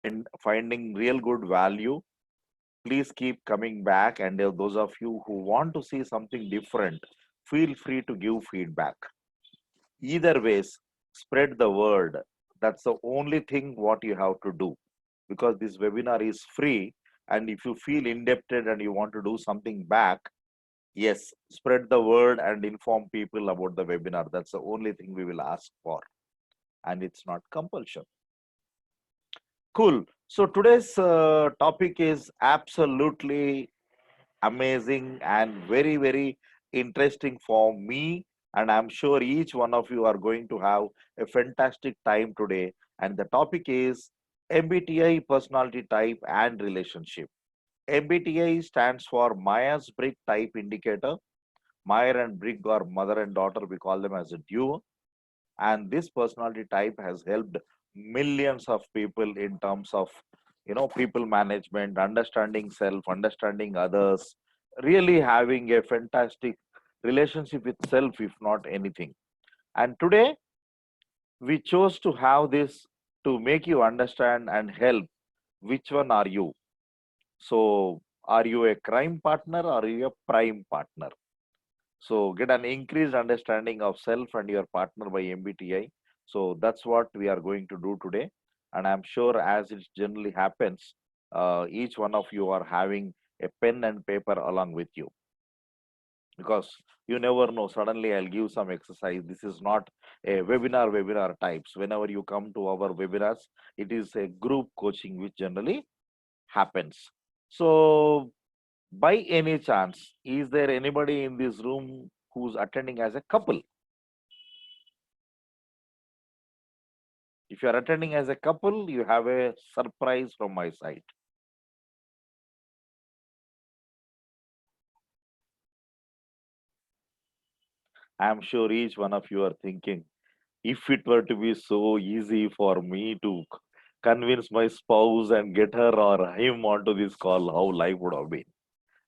and finding real good value, please keep coming back. And those of you who want to see something different, feel free to give feedback. Either ways, spread the word. That's the only thing what you have to do, because this webinar is free. And if you feel indebted and you want to do something back, yes, spread the word and inform people about the webinar. That's the only thing we will ask for, and it's not compulsion. Cool. So today's topic is absolutely amazing and very, very interesting for me. And I'm sure each one of you are going to have a fantastic time today. And the topic is MBTI personality type and relationship. MBTI stands for Myers-Briggs Type Indicator. Meyer and Briggs are mother and daughter. We call them as a duo. And this personality type has helped millions of people in terms of people management, understanding self, understanding others, really having a fantastic relationship with self, if not anything. And today we chose to have this to make you understand and help which one are you. So are you a crime partner or are you a prime partner? So get an increased understanding of self and your partner by MBTI. So that's what we are going to do today. And I'm sure, as it generally happens, each one of you are having a pen and paper along with you, because you never know. Suddenly, I'll give some exercise. This is not a webinar types. Whenever you come to our webinars, it is a group coaching which generally happens. So by any chance, is there anybody in this room who's attending as a couple? If you are attending as a couple, you have a surprise from my side. I'm sure each one of you are thinking, if it were to be so easy for me to convince my spouse and get her or him onto this call, how life would have been.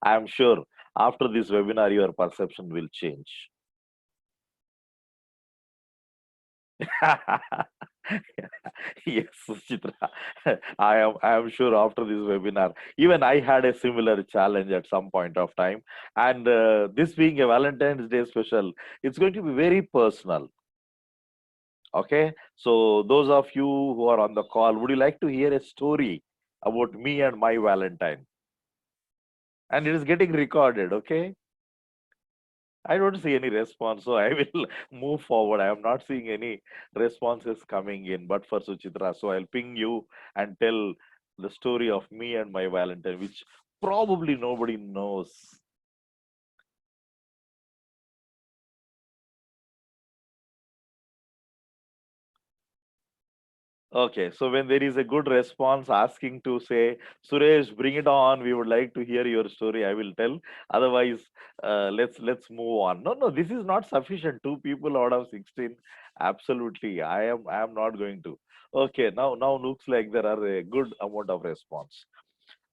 I'm sure after this webinar, your perception will change. Yes, Suchitra. I am sure after this webinar, even I had a similar challenge at some point of time. And this being a Valentine's Day special, it's going to be very personal. Okay. So those of you who are on the call, would you like to hear a story about me and my Valentine? And it is getting recorded. Okay. I don't see any response, so I will move forward. I am not seeing any responses coming in, but for Suchitra. So I'll ping you and tell the story of me and my Valentine, which probably nobody knows. Okay, so when there is a good response asking to say, Suresh, bring it on. We would like to hear your story. I will tell. Otherwise, let's move on. No, no, this is not sufficient. Two people out of 16. Absolutely, I am not going to. Okay, now looks like there are a good amount of response.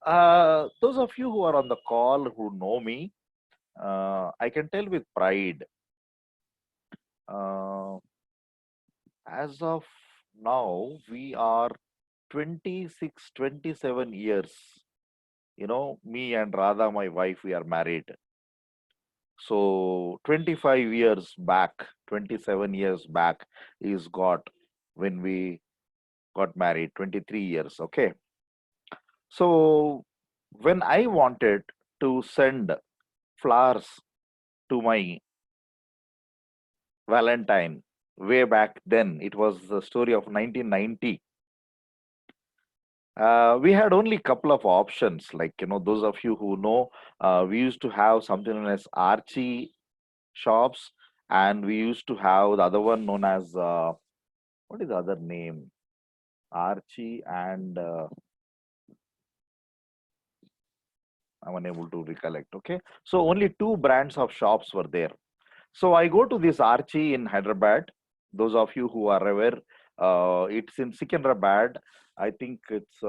Those of you who are on the call who know me, I can tell with pride. Uh, as of now, we are 26, 27 years. Me and Radha, my wife, we are married. So 25 years back, 27 years back is got when we got married, 23 years. Okay. So when I wanted to send flowers to my Valentine way back then, it was the story of 1990. We had only couple of options, like those of you who know, we used to have something known as Archie shops, and we used to have the other one known as what is the other name? Archie and I'm unable to recollect. Okay, so only two brands of shops were there. So I go to this Archie in Hyderabad. Those of you who are aware, it's in Secunderabad. I think it's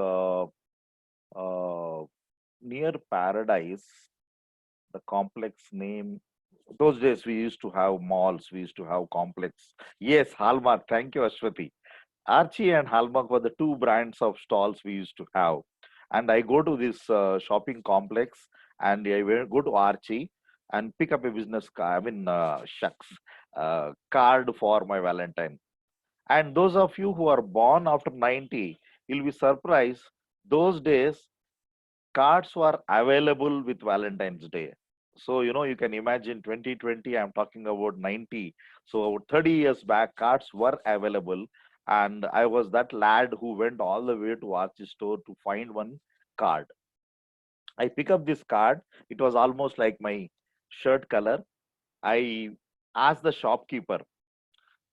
near Paradise. The complex name. Those days we used to have malls. We used to have complex. Yes, Hallmark. Thank you, Ashwati. Archie and Hallmark were the two brands of stalls we used to have. And I go to this shopping complex and I will go to Archie and pick up a business card, shucks, card for my Valentine. And those of you who are born after 90, you'll be surprised. Those days, cards were available with Valentine's Day. So, you can imagine 2020, I'm talking about 90. So, 30 years back, cards were available. And I was that lad who went all the way to Archie store to find one card. I pick up this card. It was almost like my shirt color. I asked the shopkeeper,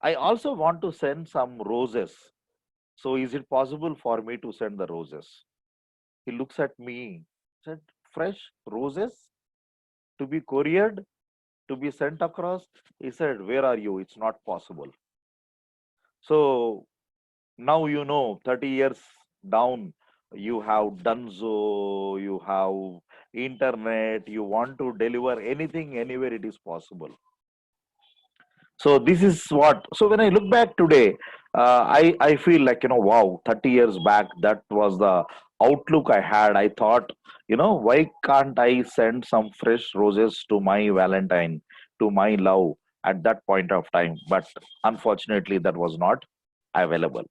I also want to send some roses. So, is it possible for me to send the roses? He looks at me, said, fresh roses to be couriered, to be sent across? He said, where are you? It's not possible. So now 30 years down, you have Dunzo, you have internet, you want to deliver anything, anywhere it is possible. So this is what. So when I look back today, I feel like wow, 30 years back that was the outlook I had. I thought, why can't I send some fresh roses to my Valentine, to my love at that point of time? But unfortunately, that was not available.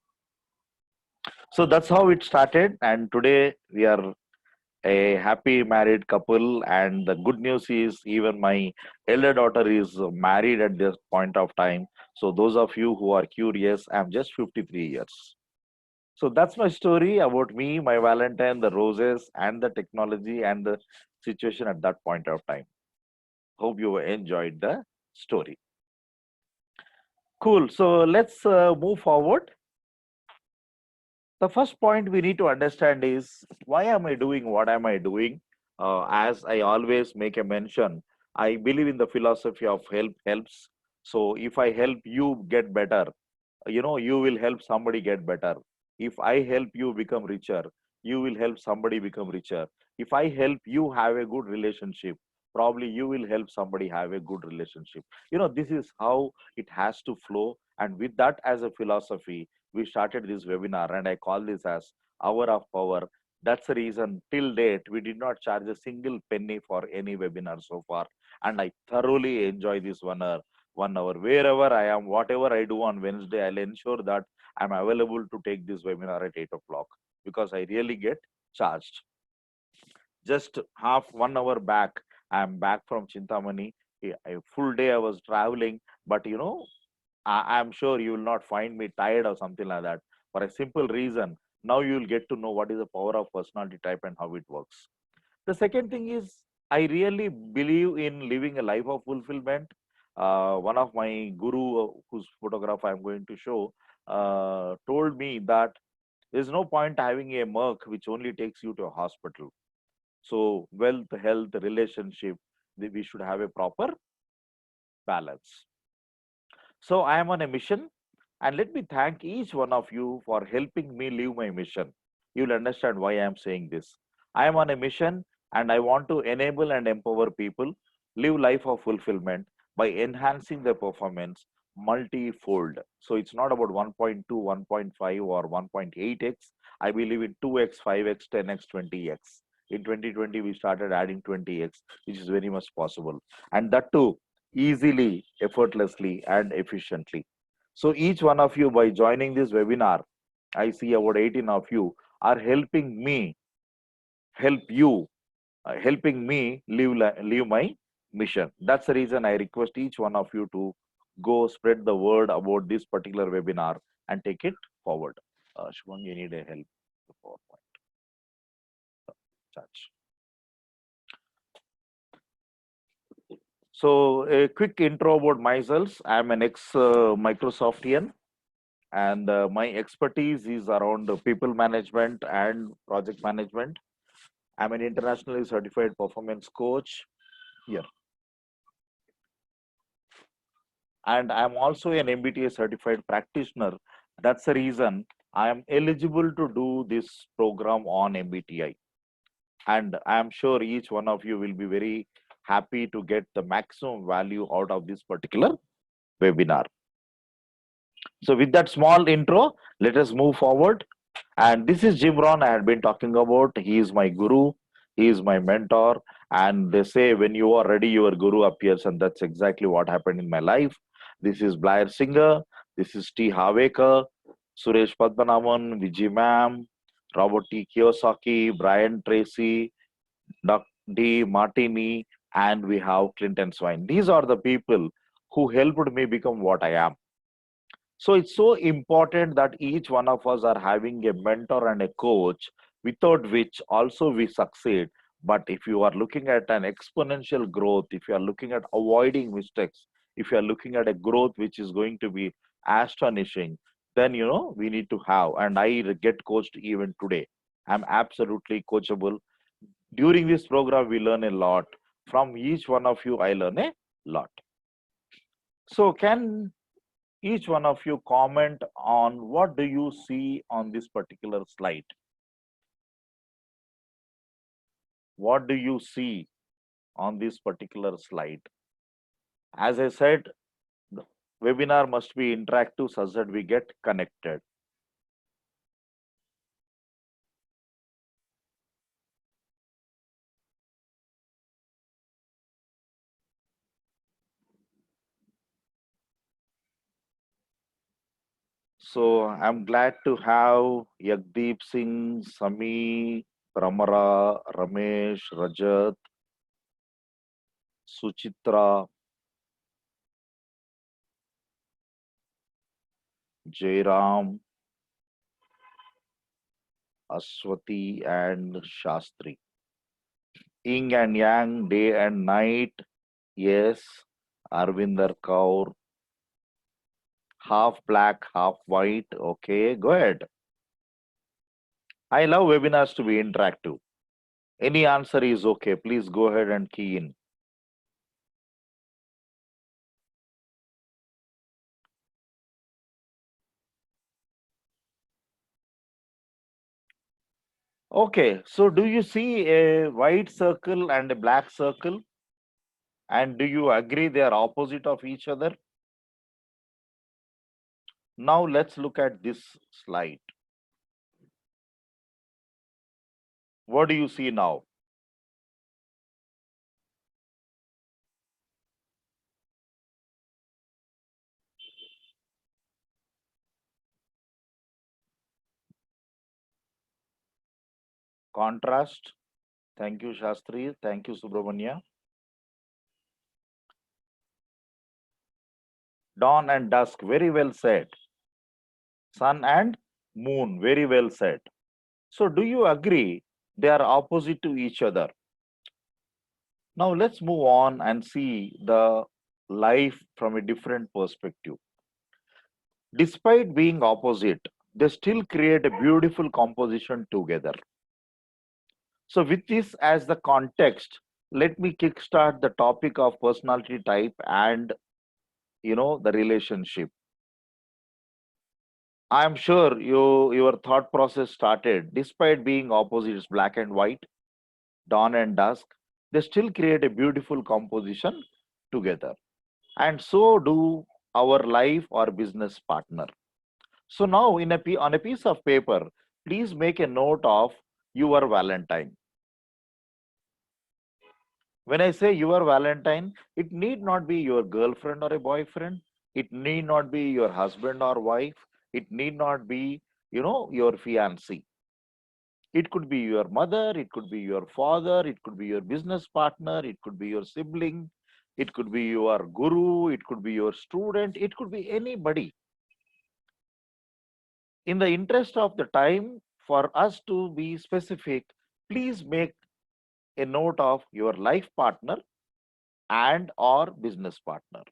So that's how it started, and today we are a happy married couple. And the good news is even my elder daughter is married at this point of time. So those of you who are curious, I'm just 53 years. So that's my story about me, my Valentine, the roses, and the technology and the situation at that point of time. Hope you enjoyed the story. Cool. So let's move forward. The first point we need to understand is, why am I doing what am I doing? As I always make a mention, I believe in the philosophy of help helps. So if I help you get better, you will help somebody get better. If I help you become richer, you will help somebody become richer. If I help you have a good relationship, probably you will help somebody have a good relationship. This is how it has to flow. And with that as a philosophy, we started this webinar, and I call this as Hour of Power. That's the reason till date we did not charge a single penny for any webinar so far. And I thoroughly enjoy this 1 hour. 1 hour. Wherever I am, whatever I do on Wednesday, I'll ensure that I'm available to take this webinar at 8 o'clock because I really get charged. Just half 1 hour back, I'm back from Chintamani. A full day I was traveling, but I'm sure you will not find me tired or something like that, for a simple reason. Now you will get to know what is the power of personality type and how it works. The second thing is, I really believe in living a life of fulfillment. One of my guru, whose photograph I'm going to show, told me that there's no point having a Merc which only takes you to a hospital. So wealth, health, relationship, we should have a proper balance. So I am on a mission, and let me thank each one of you for helping me live my mission. You'll understand why I am saying this. I am on a mission, and I want to enable and empower people live life of fulfillment by enhancing their performance multi-fold. So it's not about 1.2, 1.5, or 1.8x. I believe in 2x, 5x, 10x, 20x. In 2020, we started adding 20x, which is very much possible. And that too, easily, effortlessly, and efficiently. So each one of you, by joining this webinar, I see about 18 of you are helping me, help you, helping me live my mission. That's the reason I request each one of you to go spread the word about this particular webinar and take it forward. Shubham, you need a help. PowerPoint. Charge. So a quick intro about myself. I'm an ex-Microsoftian, and my expertise is around people management and project management. I'm an internationally certified performance coach here, and I'm also an MBTA certified practitioner. That's the reason I am eligible to do this program on MBTI, and I'm sure each one of you will be very happy to get the maximum value out of this particular webinar. So with that small intro, let us move forward. And this is Jim Rohn I had been talking about. He is my guru, he is my mentor. And they say when you are ready, your guru appears, and that's exactly what happened in my life. This is Blair Singer, this is T. Havekar, Suresh Padmanabhan, Vijay Ma'am, Robert T. Kiyosaki, Brian Tracy, Doc D. Martini, and we have Clinton Swine. These are the people who helped me become what I am. So it's so important that each one of us are having a mentor and a coach without which also we succeed. But if you are looking at an exponential growth, if you are looking at avoiding mistakes, if you are looking at a growth which is going to be astonishing, then we need to have. And I get coached even today. I'm absolutely coachable. During this program, we learn a lot. From each one of you, I learn a lot. So can each one of you comment on what do you see on this particular slide? What do you see on this particular slide? As I said, the webinar must be interactive such that we get connected. So I'm glad to have Yagdeep Singh, Sami, Pramara, Ramesh, Rajat, Suchitra, Jairam, Aswati, and Shastri. Yin and Yang, day and night. Yes, Arvinder Kaur, half black, half white. Okay, go ahead. I love webinars to be interactive. Any answer is okay. Please go ahead and key in. Okay, so do you see a white circle and a black circle? And do you agree they are opposite of each other? Now let's look at this slide. What do you see now? Contrast. Thank you, Shastri. Thank you, Subramanya. Dawn and dusk. Very well said. Sun and moon. Very well said. So do you agree they are opposite to each other? Now let's move on and see the life from a different perspective. Despite being opposite, they still create a beautiful composition together. So with this as the context, let me kickstart the topic of personality type and the relationship. I'm sure your thought process started despite being opposites, black and white, dawn and dusk, they still create a beautiful composition together. And so do our life or business partner. So now on a piece of paper, please make a note of your Valentine. When I say your Valentine, it need not be your girlfriend or a boyfriend. It need not be your husband or wife. It need not be, your fiancé. It could be your mother, it could be your father, it could be your business partner, it could be your sibling, it could be your guru, it could be your student, it could be anybody. In the interest of the time, for us to be specific, please make a note of your life partner and or business partner.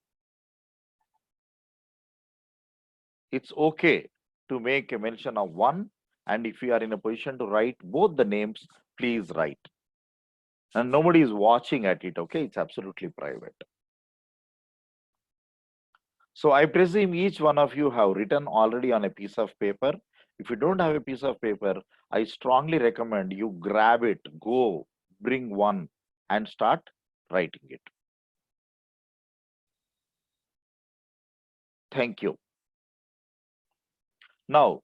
It's okay to make a mention of one, and if you are in a position to write both the names, please write. And nobody is watching at it, okay? It's absolutely private. So I presume each one of you have written already on a piece of paper. If you don't have a piece of paper, I strongly recommend you grab it, go, bring one, and start writing it. Thank you. Now,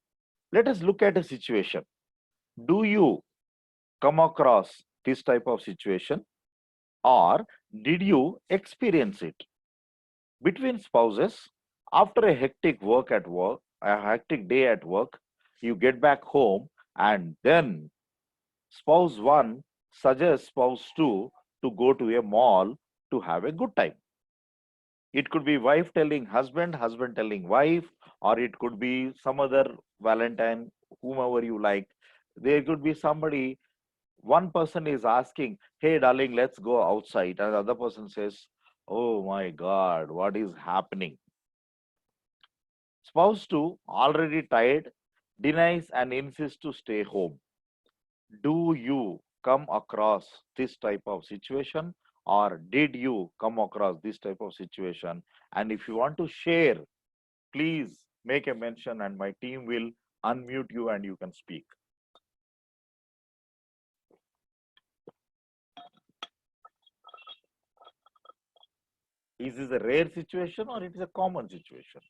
let us look at a situation. Do you come across this type of situation, or did you experience it? Between spouses, after a hectic day at work, you get back home, and then spouse one suggests spouse two to go to a mall to have a good time. It could be wife telling husband, husband telling wife, or it could be some other Valentine, whomever you like. There could be somebody, one person is asking, hey, darling, let's go outside. And the other person says, oh my God, what is happening? Spouse two, already tired, denies and insists to stay home. Do you come across this type of situation, or did you come across this type of situation? And if you want to share, please make a mention and my team will unmute you and you can speak. Is this a rare situation or it is a common situation?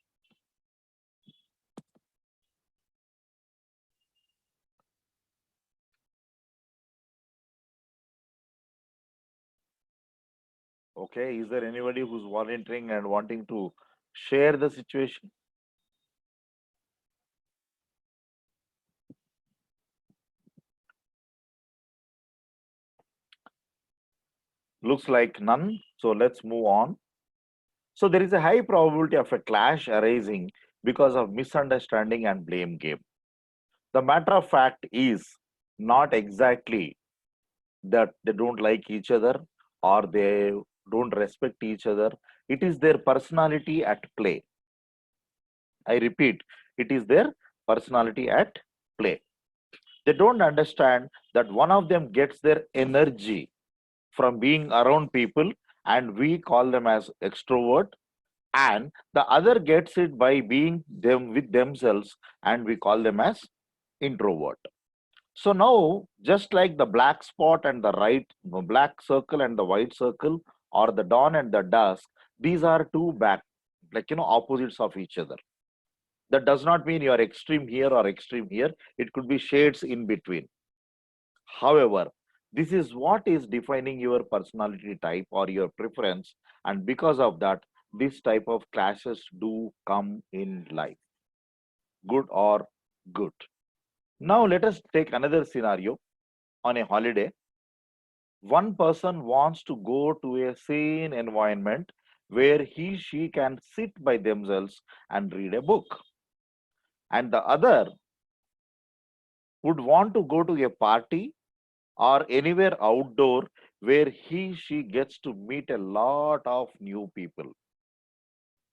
Okay, is there anybody who's volunteering and wanting to share the situation? Looks like none. So let's move on. So there is a high probability of a clash arising because of misunderstanding and blame game. The matter of fact is not exactly that they don't like each other or they don't respect each other. It is their personality at play. I repeat, it is their personality at play. They don't understand that one of them gets their energy from being around people, and we call them as extrovert, and the other gets it by being them with themselves, and we call them as introvert. So now, just like the black spot and the black circle and the white circle, or the dawn and the dusk, these are two back, like opposites of each other. That does not mean you are extreme here or extreme here. It could be shades in between. However, this is what is defining your personality type or your preference, and because of that, this type of clashes do come in life, good or good. Now, let us take another scenario on a holiday. One person wants to go to a sane environment where she can sit by themselves and read a book, and the other would want to go to a party or anywhere outdoor where she gets to meet a lot of new people.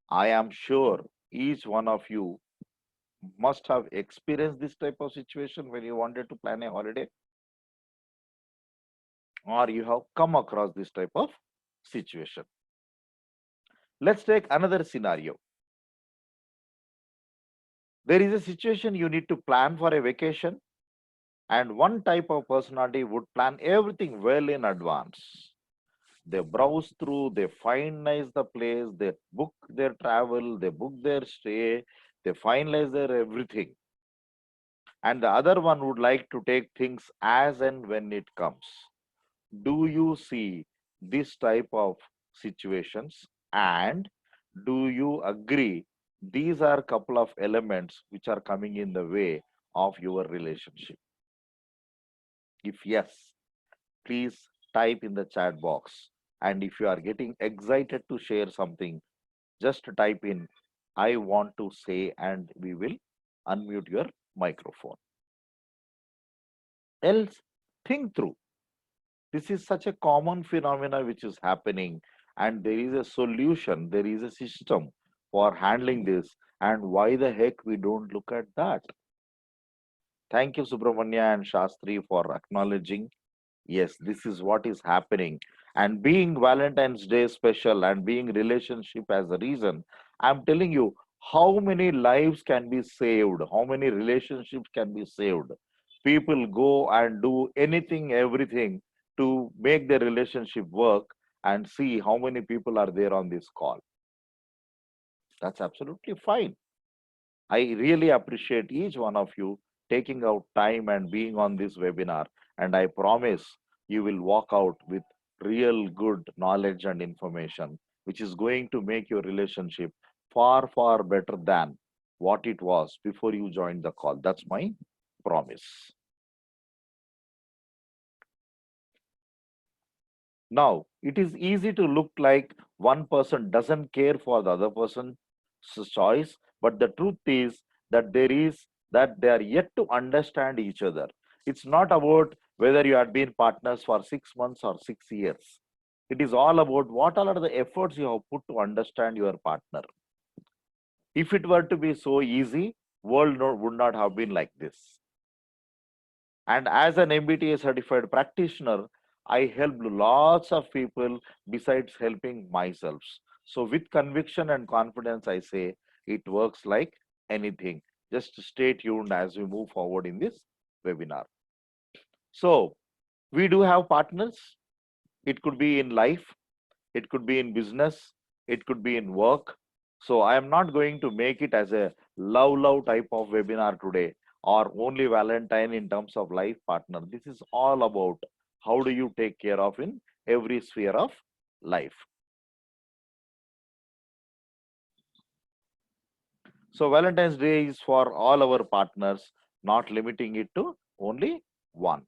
I am sure each one of you must have experienced this type of situation when you wanted to plan a holiday, or you have come across this type of situation. Let's take another scenario. There is a situation you need to plan for a vacation, and one type of personality would plan everything well in advance. They browse through, they finalize the place, they book their travel, they book their stay, they finalize their everything. And the other one would like to take things as and when it comes. Do you see this type of situations? And do you agree these are a couple of elements which are coming in the way of your relationship? If yes, please type in the chat box. And if you are getting excited to share something, just type in, I want to say, and we will unmute your microphone. Else, think through. This is such a common phenomena which is happening, and there is a solution, there is a system for handling this. And why the heck we don't look at that? Thank you, Subramanya and Shastri, for acknowledging. Yes, this is what is happening. And being Valentine's Day special and being relationship as a reason, I'm telling you how many lives can be saved, how many relationships can be saved. People go and do anything, everything to make their relationship work, and see how many people are there on this call. That's absolutely fine. I really appreciate each one of you taking out time and being on this webinar. And I promise you will walk out with real good knowledge and information, which is going to make your relationship far, far better than what it was before you joined the call. That's my promise. Now, it is easy to look like one person doesn't care for the other person's choice, but the truth is that they are yet to understand each other. It's not about whether you had been partners for 6 months or 6 years. It is all about what all are the efforts you have put to understand your partner. If it were to be so easy, world would not have been like this. And as an MBTA certified practitioner, I helped lots of people besides helping myself. So, with conviction and confidence, I say it works like anything. Just stay tuned as we move forward in this webinar. So, we do have partners. It could be in life, it could be in business, it could be in work. So I am not going to make it as a love type of webinar today or only Valentine in terms of life partner. This is all about how do you take care of in every sphere of life. So Valentine's Day is for all our partners, not limiting it to only one.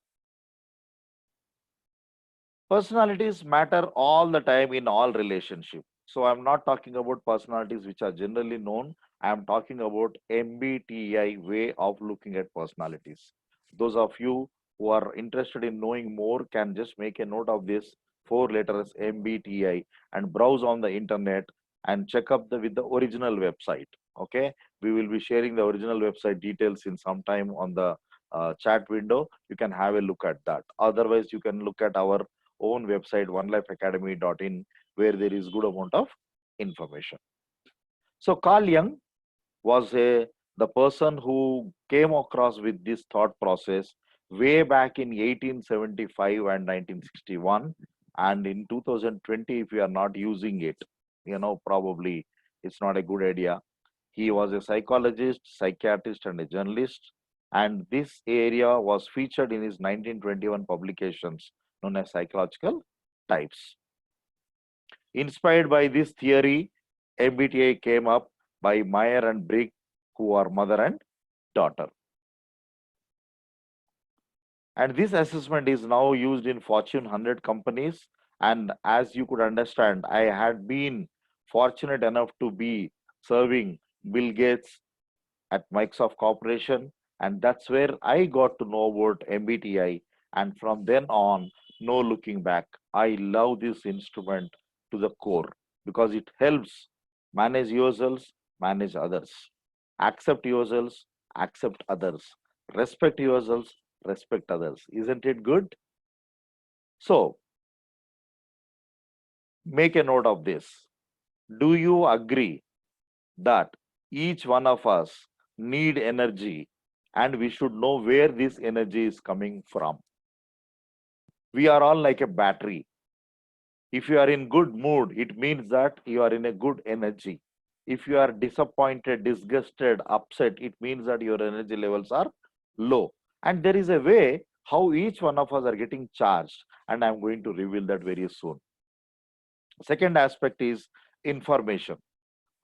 Personalities matter all the time in all relationships. So I'm not talking about personalities which are generally known. I'm talking about MBTI way of looking at personalities. Those of you who are interested in knowing more can just make a note of this 4 letters MBTI and browse on the internet and check up with the original website. Okay, we will be sharing the original website details in some time on the chat window. You can have a look at that. Otherwise, you can look at our own website onelifeacademy.in where there is good amount of information. So Carl Jung was the person who came across with this thought process way back in 1875 and 1961, and in 2020 if we are not using it, probably it's not a good idea. He was a psychologist, psychiatrist and a journalist, and this area was featured in his 1921 publications known as Psychological Types. Inspired by this theory, MBTI came up by Meyer and Briggs, who are mother and daughter. And this assessment is now used in Fortune 100 companies. And as you could understand, I had been fortunate enough to be serving Bill Gates at Microsoft Corporation. And that's where I got to know about MBTI. And from then on, no looking back. I love this instrument to the core because it helps manage yourselves, manage others. Accept yourselves, accept others. Respect yourselves, respect others. Isn't it good? So, make a note of this. Do you agree that each one of us need energy and we should know where this energy is coming from? We are all like a battery. If you are in good mood, it means that you are in a good energy. If you are disappointed, disgusted, upset, it means that your energy levels are low. And there is a way how each one of us are getting charged, and I'm going to reveal that very soon. Second aspect is information.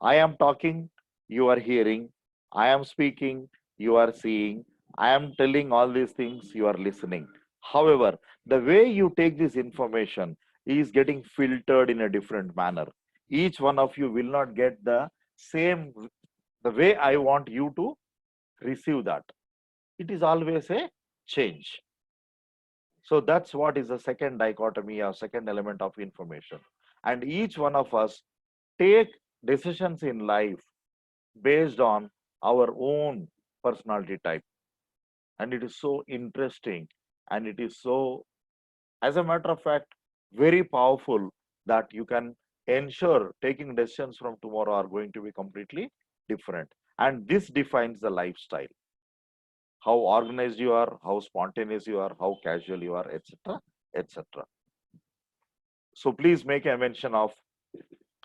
I am talking, you are hearing. I am speaking, you are seeing. I am telling all these things, you are listening. However, the way you take this information is getting filtered in a different manner. Each one of you will not get the same, the way I want you to receive that. It is always a change. So that's what is the second dichotomy or second element of information. And each one of us take decisions in life based on our own personality type. And it is so interesting and it is so, as a matter of fact, very powerful that you can ensure taking decisions from tomorrow are going to be completely different. And this defines the lifestyle. How organized you are, how spontaneous you are, how casual you are, etc. etc. So please make a mention of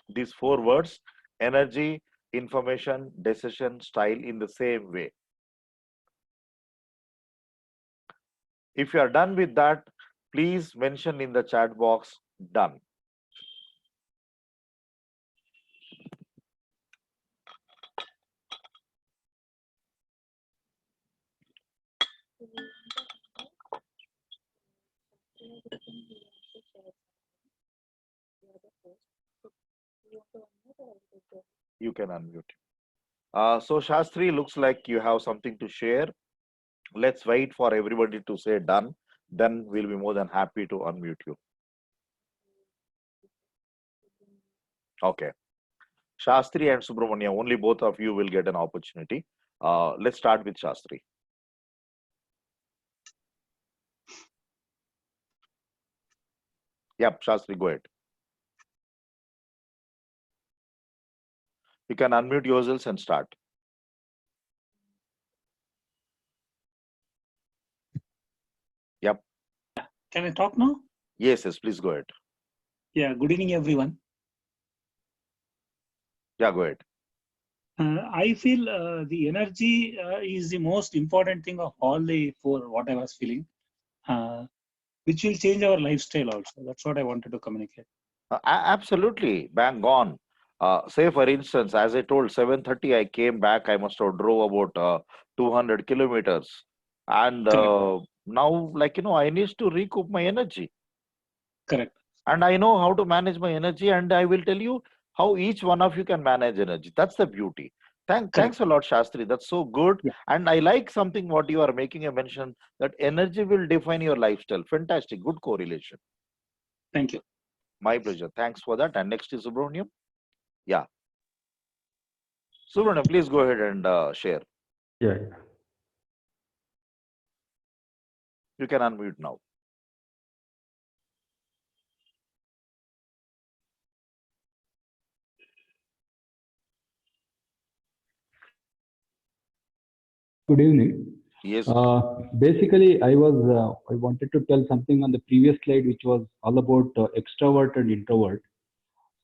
these 4 words: energy, information, decision, style in the same way. If you are done with that, please mention in the chat box, done. You can unmute. So Shastri, looks like you have something to share. Let's wait for everybody to say done. Then we'll be more than happy to unmute you. Okay. Shastri and Subramania, only both of you will get an opportunity. Let's start with Shastri. Yep, Shastri, go ahead. You can unmute yourselves and start. Yep. Can I talk now? Yes, please go ahead. Yeah, good evening, everyone. Yeah, go ahead. I feel the energy is the most important thing of all the four, what I was feeling, which will change our lifestyle also. That's what I wanted to communicate. Absolutely, bang on. Say for instance, as I told, 7:30 I came back. I must have drove about 200 kilometers, and now, like I need to recoup my energy. Correct. And I know how to manage my energy, and I will tell you how each one of you can manage energy. That's the beauty. Thanks a lot, Shastri. That's so good. Yeah. And I like something what you are making a mention that energy will define your lifestyle. Fantastic, good correlation. Thank you. My pleasure. Thanks for that. And next is Subramaniam. Yeah. Subramaniam, please go ahead and share. Yeah. You can unmute now. Good evening. Yes. Basically, I wanted to tell something on the previous slide, which was all about extrovert and introvert.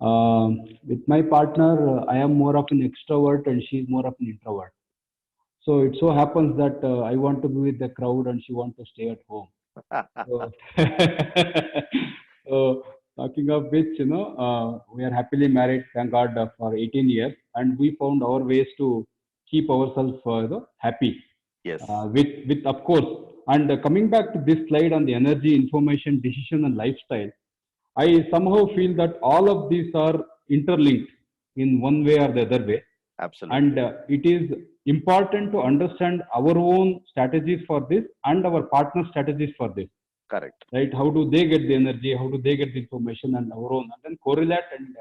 With my partner, I am more of an extrovert and she's more of an introvert. So it so happens that I want to be with the crowd and she wants to stay at home. So, so talking of which, we are happily married, thank God, for 18 years, and we found our ways to keep ourselves happy. Yes. With of course, and coming back to this slide on the energy, information, decision, and lifestyle, I somehow feel that all of these are interlinked in one way or the other way. Absolutely. And it is important to understand our own strategies for this and our partner strategies for this. Correct. Right? How do they get the energy? How do they get the information and our own, and then correlate and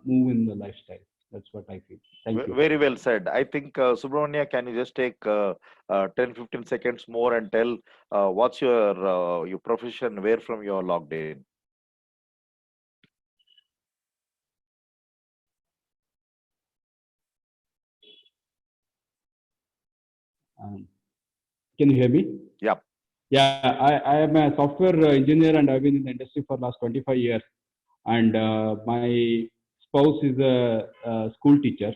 move in the lifestyle. That's what I feel. Thank you. Very well said. I think, Subramania, can you just take 10-15 seconds more and tell what's your profession, where from you are logged in? Can you hear me? Yep. Yeah, I am a software engineer and I've been in the industry for the last 25 years. And my spouse is a school teacher.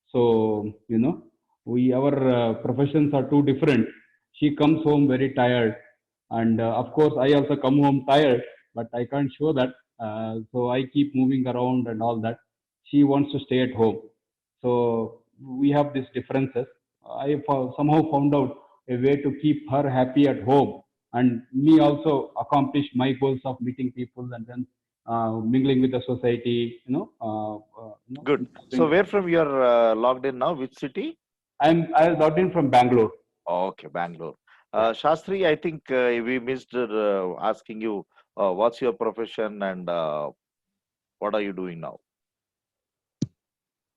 So, our professions are too different. She comes home very tired. And of course, I also come home tired, but I can't show that. So I keep moving around and all that. She wants to stay at home. So we have these differences. I somehow found out a way to keep her happy at home and me also accomplish my goals of meeting people and then mingling with the society, Good. So where from you are logged in now? Which city? I logged in from Bangalore. Okay, Bangalore. Shastri, I think we missed asking you what's your profession and what are you doing now?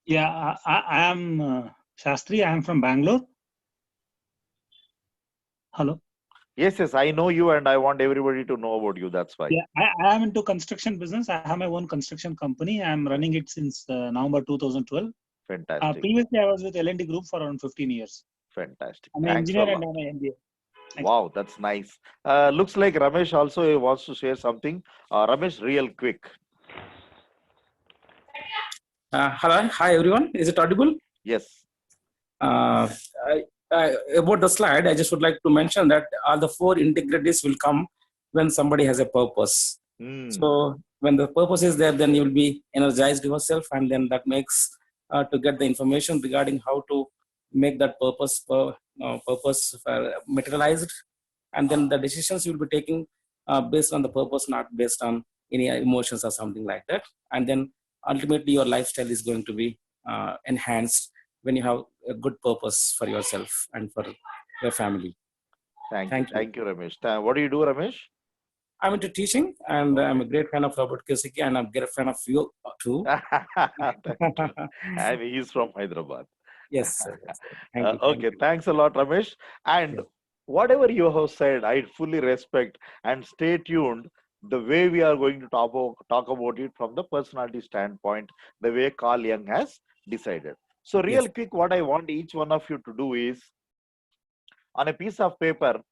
Yeah, I am Shastri. I am from Bangalore. Hello. Yes, I know you and I want everybody to know about you. That's why. Yeah, I am into construction business. I have my own construction company. I am running it since November 2012. Fantastic. Previously, I was with L&T Group for around 15 years. Fantastic. I'm an engineer and I'm an MBA. Wow, that's nice. Looks like Ramesh also wants to share something. Ramesh, real quick. Hello, hi everyone. Is it audible? Yes. Uh, about the slide, I just would like to mention that all the four integrities will come when somebody has a purpose. So when the purpose is there, then you will be energized yourself, and then that makes to get the information regarding how to make that purpose materialized, and then the decisions you will be taking based on the purpose, not based on any emotions or something like that. And then ultimately, your lifestyle is going to be enhanced when you have a good purpose for yourself and for your family. Thank you. Thank you. Thank you, Ramesh. What do you do, Ramesh? I'm into teaching, and I'm a great fan of Robert Kiyosaki, and I'm a great fan of you too. Thank you. And he's from Hyderabad. Yes, sir. Yes, sir. Thank you. Okay, thanks a lot, Ramesh. And Yes. whatever you have said, I fully respect, and stay tuned. The way we are going to talk about it from the personality standpoint, the way Carl Jung has decided. So, real Yes. quick, what I want each one of you to do is, on a piece of paper,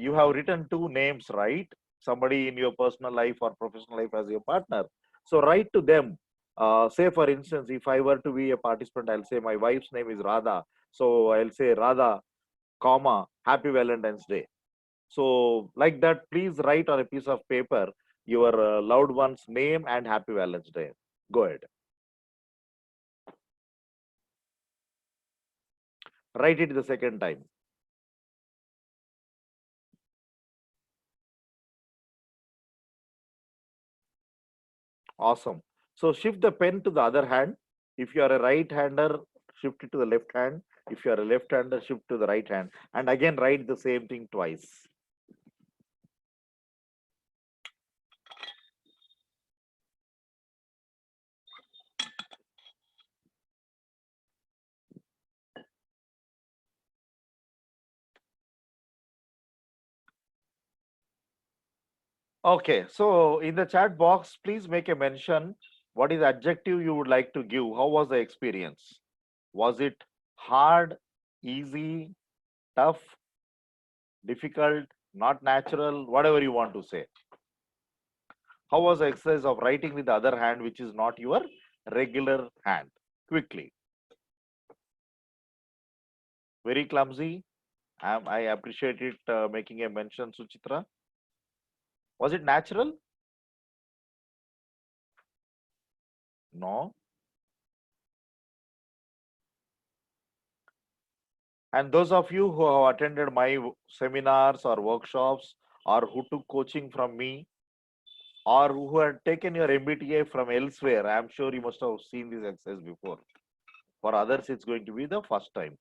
you have written two names, right? Somebody in your personal life or professional life as your partner. So write to them. Say, for instance, if I were to be a participant, I'll say my wife's name is Radha. So I'll say Radha, comma, Happy Valentine's Day. So like that, please write on a piece of paper your loved one's name and Happy Valentine's Day. Go ahead. Write it the second time. Awesome. So shift the pen to the other hand. If you are a right-hander, shift it to the left hand. If you are a left-hander, shift to the right hand. And again, write the same thing twice. Okay, so in the chat box, please make a mention. What is the adjective you would like to give? How was the experience? Was it hard, easy, tough, difficult, not natural, whatever you want to say? How was the exercise of writing with the other hand, which is not your regular hand? Quickly. Very clumsy. I appreciate it making a mention, Suchitra. Was it natural? No. And those of you who have attended my seminars or workshops, or who took coaching from me, or who had taken your MBTA from elsewhere, I am sure you must have seen this exercise before. For others, it's going to be the first time.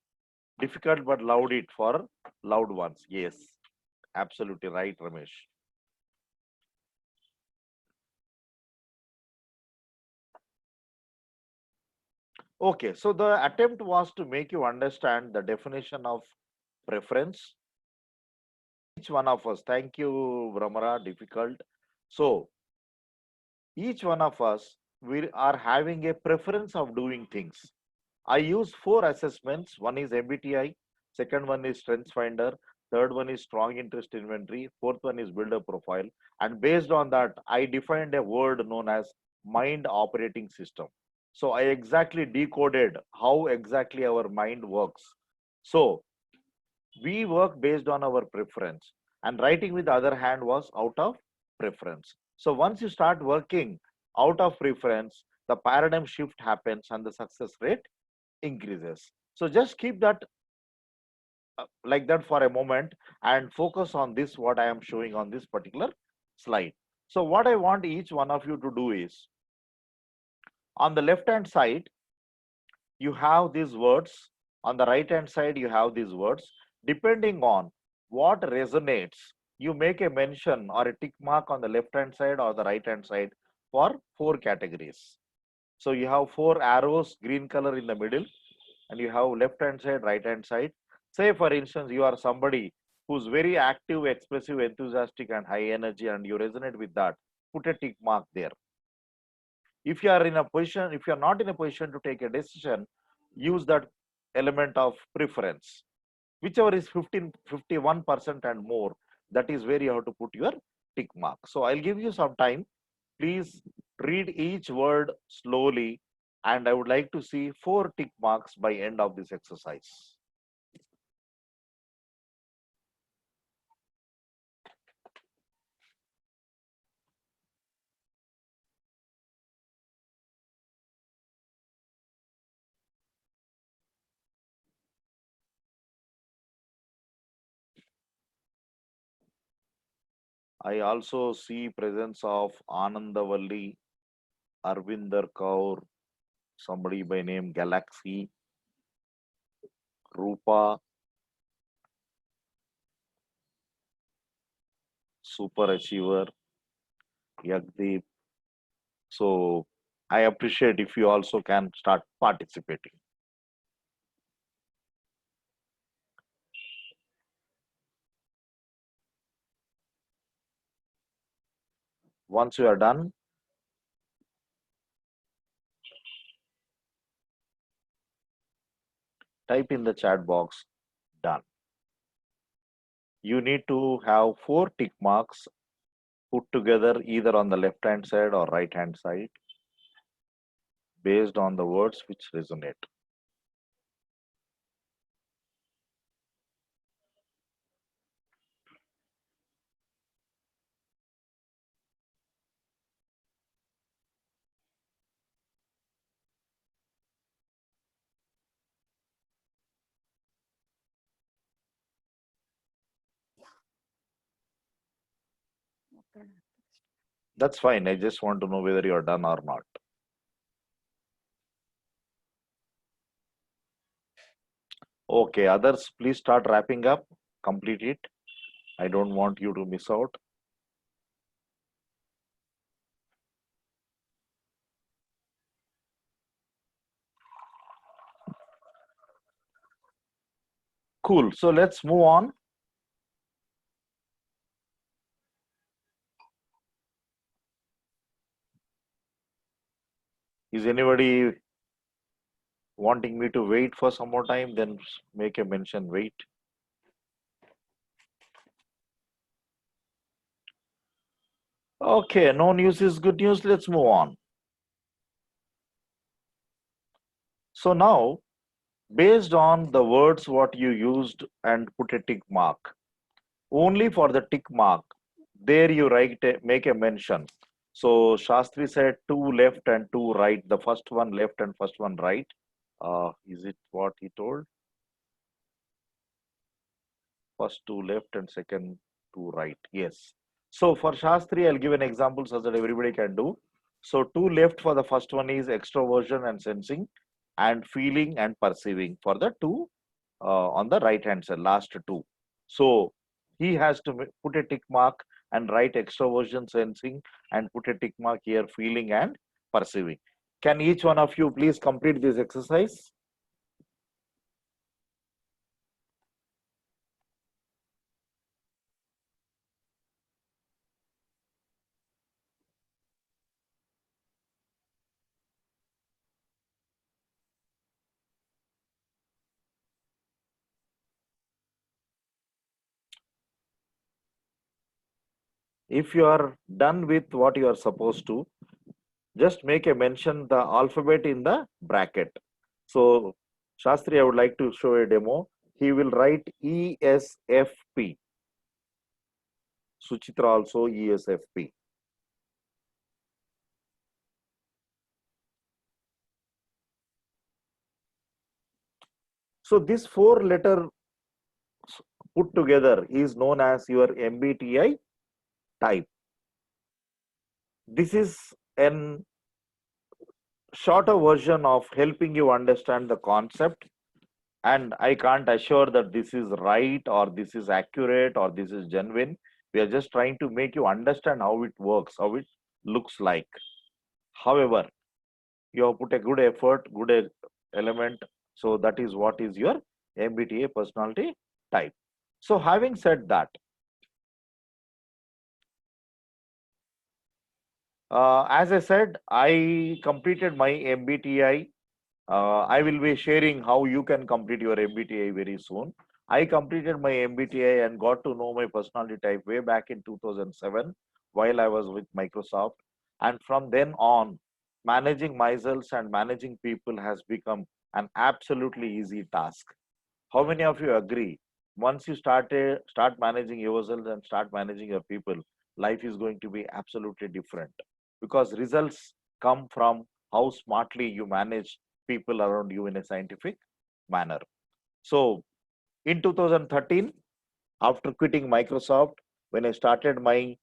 Difficult but loud it for loud ones. Yes, absolutely right, Ramesh. Okay, so the attempt was to make you understand the definition of preference. Each one of us, thank you, Brahmara, difficult. So, each one of us, we are having a preference of doing things. I use 4 assessments. One is MBTI, second one is Strengths Finder, third one is Strong Interest Inventory, fourth one is Builder Profile. And based on that, I defined a word known as mind operating system. So I exactly decoded how exactly our mind works. So we work based on our preference, and writing with the other hand was out of preference. So once you start working out of preference, the paradigm shift happens and the success rate increases. So just keep that like that for a moment and focus on this, what I am showing on this particular slide. So what I want each one of you to do is, on the left hand side, you have these words. On the right hand side, you have these words. Depending on what resonates, you make a mention or a tick mark on the left hand side or the right hand side for 4 categories. So you have 4 arrows, green color in the middle, and you have left hand side, right hand side. Say, for instance, you are somebody who's very active, expressive, enthusiastic, and high energy, and you resonate with that. Put a tick mark there. If you are in a position, if you are not in a position to take a decision, use that element of preference. Whichever is 51% and more, that is where you have to put your tick mark. So I'll give you some time. Please read each word slowly And I would like to see 4 tick marks by end of this exercise. I also see presence of Anandavalli, Arvinder Kaur, somebody by name Galaxy, Rupa, Super Achiever, Yagdeep. So I appreciate if you also can start participating. Once you are done, type in the chat box, done. You need to have 4 tick marks put together either on the left hand side or right hand side based on the words which resonate. That's fine. I just want to know whether you are done or not. Okay, others, please start wrapping up. Complete it. I don't want you to miss out. Cool. So let's move on. Is anybody wanting me to wait for some more time? Then make a mention, wait. Okay, no news is good news. Let's move on. So now, based on the words what you used and put a tick mark, only for the tick mark, there you make a mention. So Shastri said 2 left and 2 right. The first one left and first one right. Is it what he told? First 2 left and second 2 right. Yes. So for Shastri, I'll give an example so that everybody can do. So 2 left for the first one is extroversion and sensing, and feeling and perceiving for the 2 on the right hand side, last 2. So he has to put a tick mark and write extroversion, sensing, and put a tick mark here, feeling and perceiving. Can each one of you please complete this exercise? If you are done with what you are supposed to, just make a mention the alphabet in the bracket. So Shastri, I would like to show a demo. He will write ESFP. Suchitra also ESFP. So this 4 letter put together is known as your MBTI type. This is an shorter version of helping you understand the concept, and I can't assure that this is right or this is accurate or this is genuine. We are just trying to make you understand how it works, how it looks like. However, you have put a good effort, good element. So that is what is your MBTI personality type. So having said that, as I said, I completed my MBTI. I will be sharing how you can complete your MBTI very soon. I completed my MBTI and got to know my personality type way back in 2007 while I was with Microsoft. And from then on, managing myself and managing people has become an absolutely easy task. How many of you agree? Once you start managing yourself and start managing your people, life is going to be absolutely different because results come from how smartly you manage people around you in a scientific manner. So in 2013, after quitting Microsoft, when I started my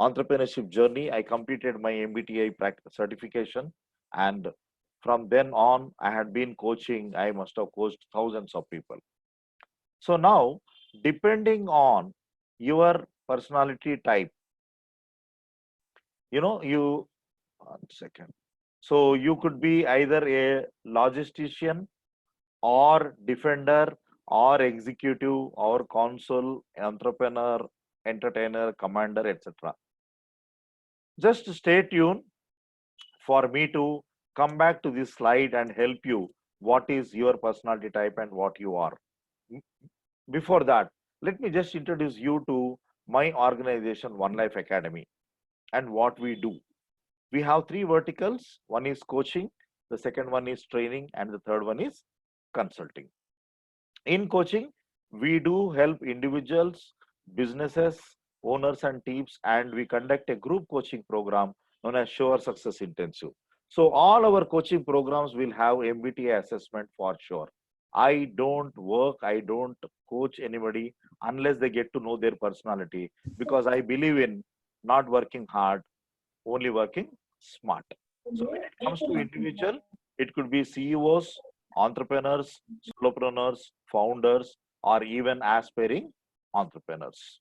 entrepreneurship journey, I completed my MBTI certification. And from then on, I had been coaching. I must have coached thousands of people. So now, depending on your personality type, you, 1 second. So you could be either a logistician or defender or executive or consul, entrepreneur, entertainer, commander, etc. Just stay tuned for me to come back to this slide and help you what is your personality type and what you are. Before that, let me just introduce you to my organization, One Life Academy, and what we do. We have three verticals. One is coaching, the second one is training, and the third one is consulting. In coaching, we do help individuals, businesses, owners, and teams, and we conduct a group coaching program known as Sure Success Intensive. So, all our coaching programs will have MBTI assessment for sure. I don't coach anybody unless they get to know their personality because I believe in not working hard, only working smart. So, when it comes to individual, it could be CEOs, entrepreneurs, solopreneurs, founders, or even aspiring entrepreneurs.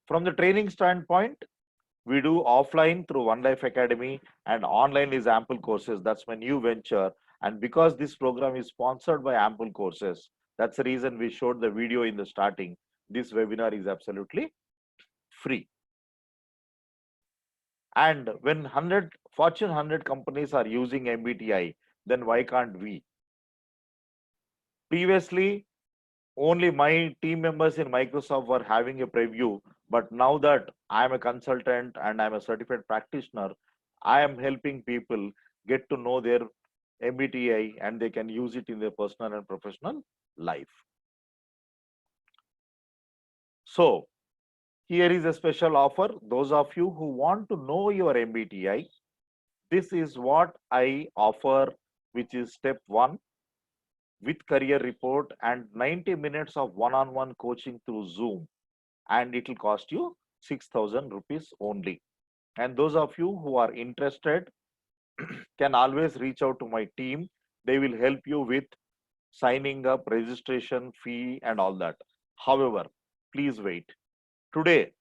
From the training standpoint, we do offline through One Life Academy and online is Ample Courses. That's my new venture. And because this program is sponsored by Ample Courses, that's the reason we showed the video in the starting. This webinar is absolutely free. And when Fortune 100 companies are using MBTI, then why can't we? Previously, only my team members in Microsoft were having a preview, but now that I'm a consultant and I'm a certified practitioner, I am helping people get to know their MBTI and they can use it in their personal and professional life. So here is a special offer. Those of you who want to know your MBTI, this is what I offer, which is step 1 with career report and 90 minutes of one-on-one coaching through Zoom. And it will cost you 6,000 rupees only. And those of you who are interested can always reach out to my team. They will help you with signing up, registration fee, and all that. However, please wait. Today,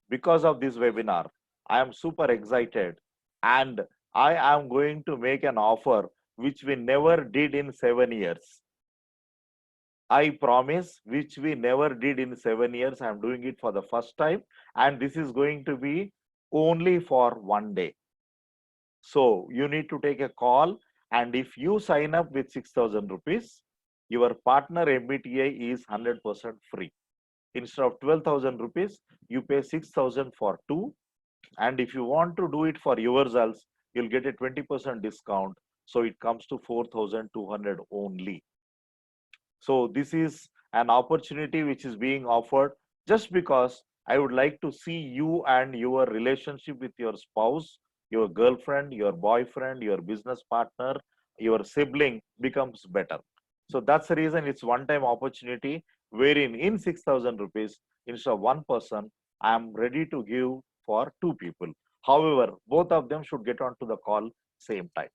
because of this webinar, I am super excited and I am going to make an offer which we never did in 7 years. I promise, which we never did in 7 years. I'm doing it for the first time, and this is going to be only for 1 day. So you need to take a call, and if you sign up with 6,000 rupees, your partner MBTI is 100% free. Instead of 12,000 rupees, you pay 6,000 for 2. And if you want to do it for yourselves, you'll get a 20% discount. So it comes to 4,200 only. So this is an opportunity which is being offered just because I would like to see you and your relationship with your spouse, your girlfriend, your boyfriend, your business partner, your sibling becomes better. So that's the reason it's one-time opportunity wherein in 6,000 rupees, instead of one person, I am ready to give for 2 people. However, both of them should get onto the call same time.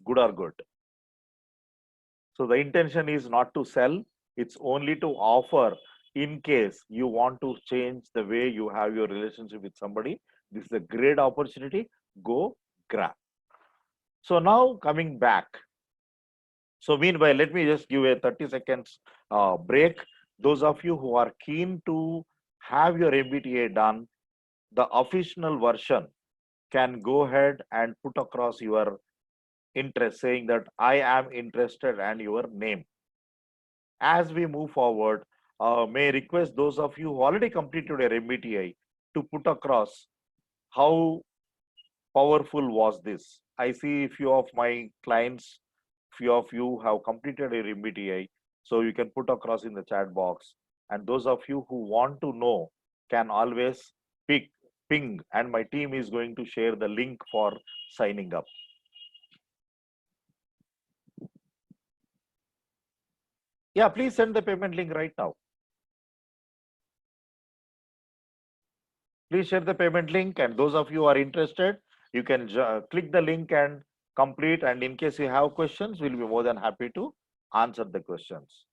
Good or good? So the intention is not to sell, it's only to offer in case you want to change the way you have your relationship with somebody. This is a great opportunity. Go grab. So now coming back. So meanwhile, let me just give a 30 seconds break. Those of you who are keen to have your MBTA done, the official version can go ahead and put across your interest, saying that I am interested and your name. As we move forward, may I request those of you who already completed your MBTI to put across how powerful was this? I see few of my clients, few of you have completed your MBTI, so you can put across in the chat box. And those of you who want to know can always ping, and my team is going to share the link for signing up. Yeah, please send the payment link right now. Please share the payment link, and those of you who are interested, you can click the link and complete. And in case you have questions, we'll be more than happy to answer the questions.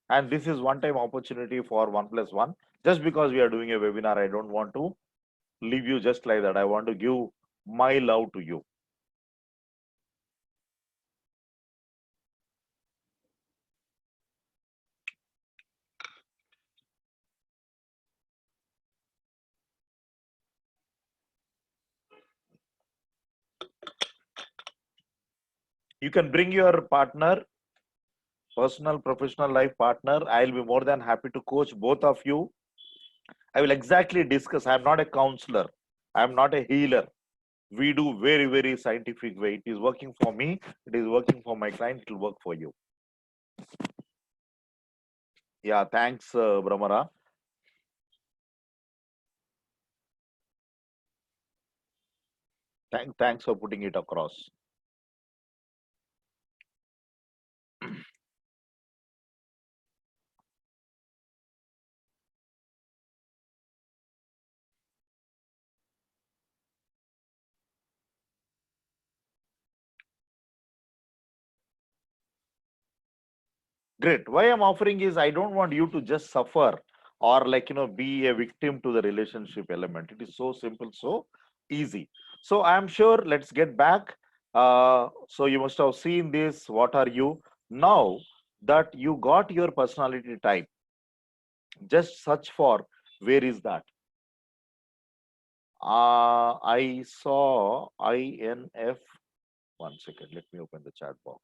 And this is one-time opportunity for 1+1. Just because we are doing a webinar, I don't want to leave you just like that. I want to give my love to you. You can bring your partner, personal, professional life partner. I'll be more than happy to coach both of you. I will exactly discuss. I'm not a counselor. I'm not a healer. We do very, very scientific way. It is working for me. It is working for my client. It will work for you. Yeah, thanks, Brahmara. Thanks for putting it across. Great. Why I'm offering is I don't want you to just suffer or be a victim to the relationship element. It is so simple, so easy. So I'm sure let's get back. So you must have seen this. What are you? Now that you got your personality type, just search for where is that. I saw INF. One second, let me open the chat box.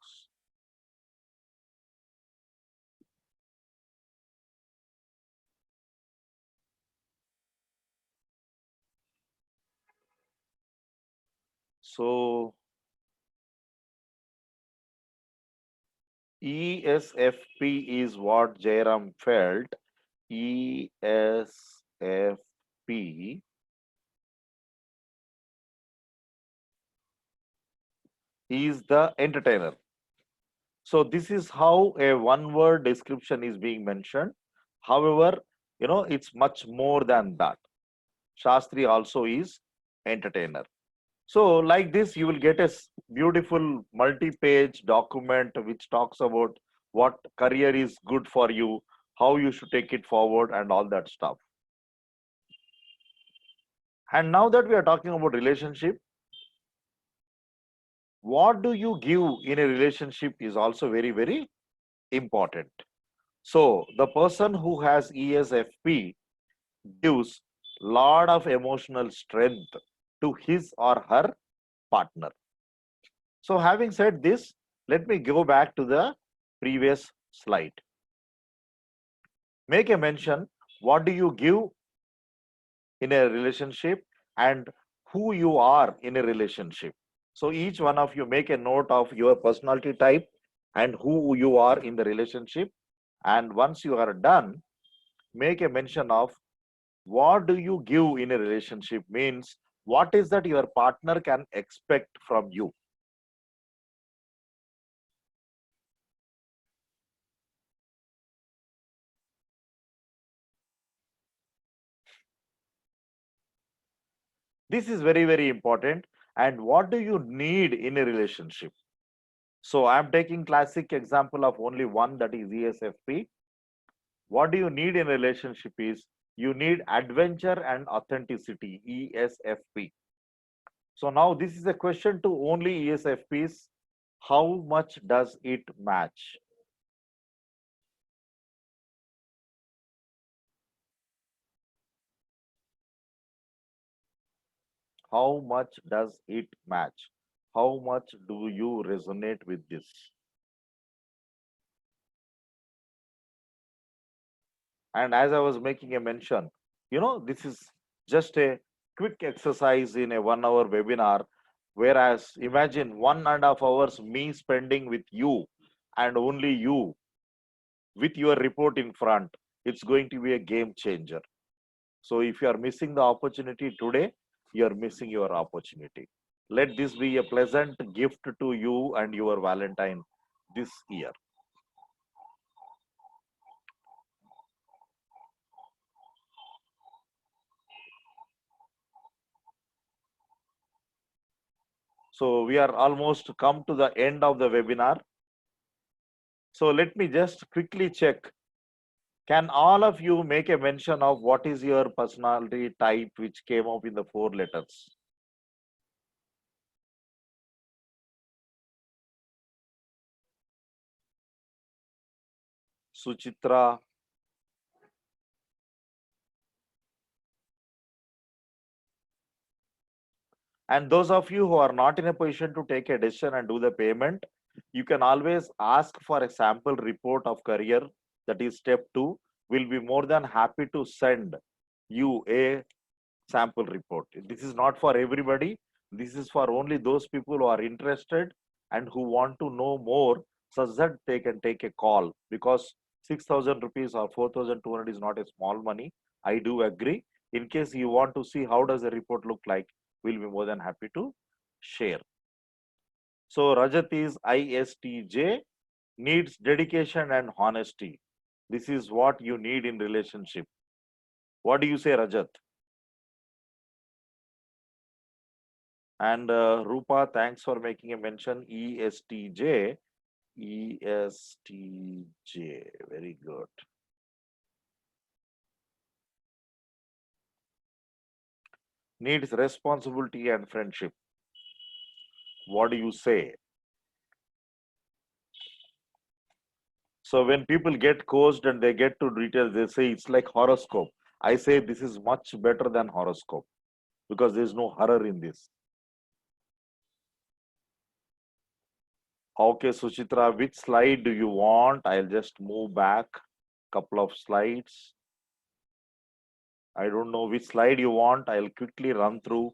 So ESFP is what Jairam felt. ESFP is the entertainer. So this is how a one-word description is being mentioned. However, it's much more than that. Shastri also is entertainer. So like this, you will get a beautiful multi-page document which talks about what career is good for you, how you should take it forward, and all that stuff. And now that we are talking about relationship, what do you give in a relationship is also very, very important. So the person who has ESFP gives lot of emotional strength to his or her partner. So having said this, let me go back to the previous slide. Make a mention, what do you give in a relationship and who you are in a relationship. So each one of you make a note of your personality type and who you are in the relationship. And once you are done, make a mention of what do you give in a relationship, means what is that your partner can expect from you. This is very, very important. And what do you need in a relationship? So I'm taking classic example of only one, that is ESFP. What do you need in a relationship is you need adventure and authenticity, ESFP. So now this is a question to only ESFPs. How much does it match? How much does it match? How much do you resonate with this? And as I was making a mention, this is just a quick exercise in a 1 hour webinar. Whereas imagine 1.5 hours me spending with you and only you with your report in front. It's going to be a game changer. So if you are missing the opportunity today, you are missing your opportunity. Let this be a pleasant gift to you and your Valentine this year. So we are almost come to the end of the webinar. So let me just quickly check. Can all of you make a mention of what is your personality type which came up in the 4 letters? Suchitra. And those of you who are not in a position to take a decision and do the payment, you can always ask for a sample report of career. That is step 2. We'll be more than happy to send you a sample report. This is not for everybody. This is for only those people who are interested and who want to know more, such that they can take a call, because 6,000 rupees or 4,200 is not a small money. I do agree. In case you want to see how does the report look like, we'll be more than happy to share. So Rajat is ISTJ, needs dedication and honesty. This is what you need in relationship. What do you say, Rajat? And Rupa, thanks for making a mention. ESTJ. ESTJ. Very good. Needs responsibility and friendship. What do you say? So when people get coached and they get to details, they say it's like horoscope. I say this is much better than horoscope because there's no horror in this. Okay, Suchitra, which slide do you want? I'll just move back couple of slides. I don't know which slide you want. I'll quickly run through.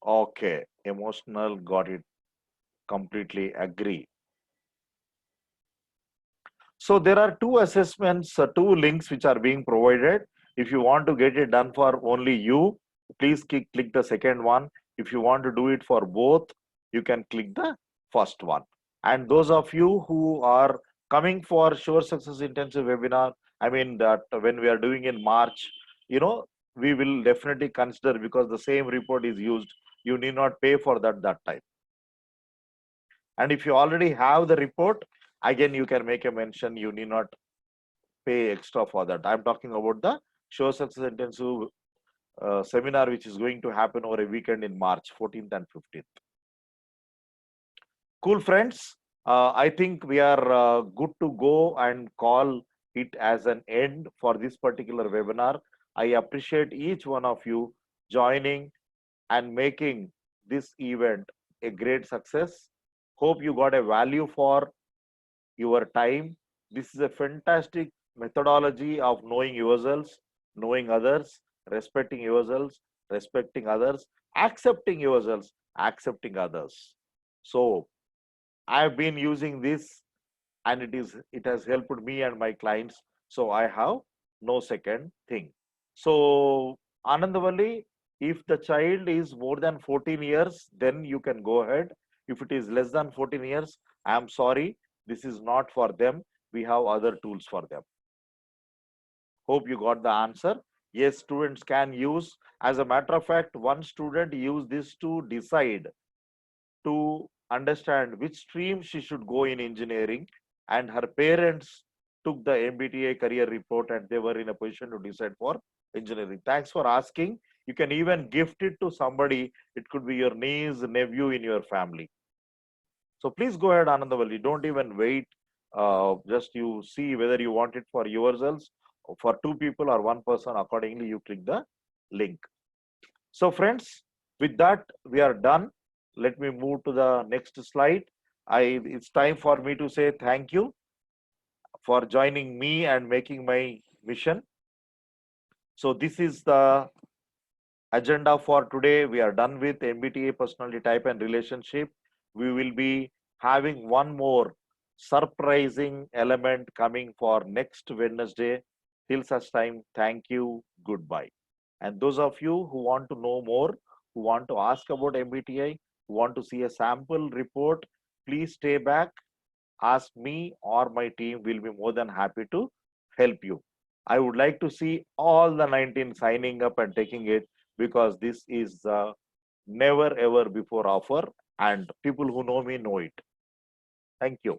Okay, emotional, got it. Completely agree. So there are 2 assessments, 2 links which are being provided. If you want to get it done for only you, please click the second one. If you want to do it for both, you can click the first one. And those of you who are coming for Sure Success Intensive webinar, I mean that when we are doing in March, we will definitely consider, because the same report is used. You need not pay for that time. And if you already have the report, again, you can make a mention, you need not pay extra for that. I'm talking about the Sure Success Intensive seminar, which is going to happen over a weekend in March 14th and 15th. Cool, friends. I think we are good to go and call it as an end for this particular webinar. I appreciate each one of you joining and making this event a great success. Hope you got a value for your time. This is a fantastic methodology of knowing yourselves, knowing others, respecting yourselves, respecting others, accepting yourselves, accepting others. So I've been using this and it has helped me and my clients. So I have no second thing. So Anandavalli, if the child is more than 14 years, then you can go ahead. If it is less than 14 years, I am sorry, this is not for them. We have other tools for them. Hope you got the answer. Yes, students can use. As a matter of fact, one student used this to decide to understand which stream she should go in engineering, and her parents took the MBTA career report and they were in a position to decide for engineering. Thanks for asking. You can even gift it to somebody. It could be your niece, nephew in your family. So please go ahead, Anandavalli. Don't even wait. Just you see whether you want it for yourselves, for 2 people or 1 person. Accordingly, you click the link. So friends, with that, we are done. Let me move to the next slide. It's time for me to say thank you for joining me and making my mission. So this is the agenda for today. We are done with MBTA personality type and relationship. We will be having one more surprising element coming for next Wednesday. Till such time, thank you, goodbye. And those of you who want to know more, who want to ask about MBTI, who want to see a sample report, please stay back, ask me or my team. Will be more than happy to help you. I would like to see all the 19 signing up and taking it, because this is never ever before offer, and people who know me know it. Thank you.